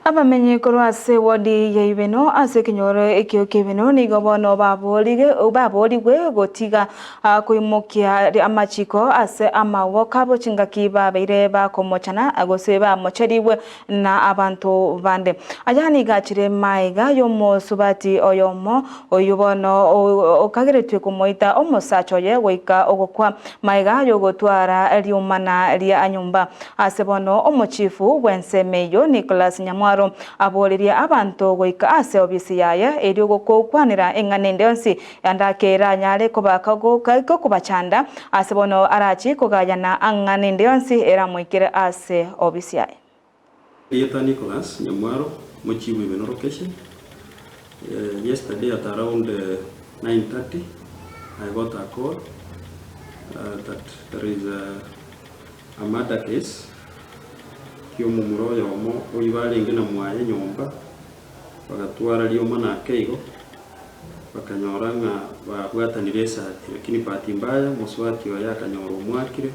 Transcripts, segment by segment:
Abamenye korwase wodi yeibeno ase kinyoro ekyo kebeno ni gobono baboligwe gotiga kuimokia amachiko ase amawo kabo chingaki babeire bakomochana agoseba mocheriwe na abantu bande ajani gachire maiga yomo subati oyomo oyubono okageretwe kumoita omosacho ye goika ogokwa maiga yogotwara eliumana lia anyumba asebono omochifu wensemeyo Nicholas Nyamwaro aboliria abantu goika ase obisi yaye eryo gokwanira engane ndonsi andakera nyale kobaka goka kubachanda asebono arachi kogayana angane ndonsi era mwikire ase obisi yaye. Yeta Nicholas Nyamwaro mochiwe Ibeno location. Yesterday at around 9:30 I got a call that there is a murder case. Mumuro yomo oibalinge na mwaye nyomba bagatwara lioma na keigo bakanyoranga babwatanire sati lakini pati mbaya muswati wa yakanyoro mwakire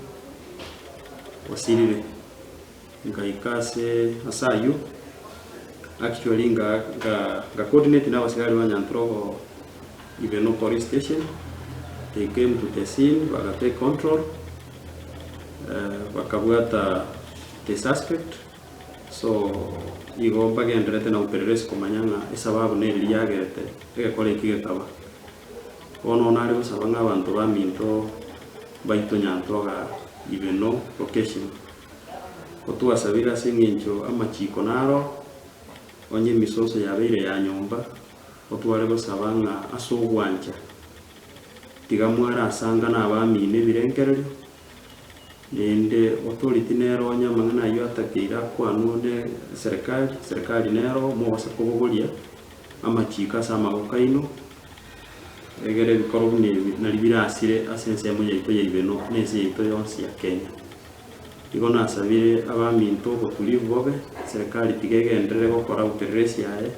wasirire ngaikase asayu actually nga coordinate na wasigari wa Nyantro Ibeno police station. They came to the scene take control bakabwata the suspect so igomba genderete na upelelezi kumanyanga isababu neri yagerete egekore kigetaba ono nari busabanga abantu baminto baito Nyantro ga Ibeno location otwasabira singincho amachiko naro onye misoso yabeire ya nyomba otware busabanga asogwanja tigamwara asanga na abamine birengerero nende authority nero nyamangana yo atakira kwanone serikali nero mo basakobogolia amachika sama okaino egere bikoro na libirasire asense mo yeito Ibeno nese yeito yonsi ya Kenya igona sabire abaminto botulivu bobe serikali tigegendere gukora upereresi yae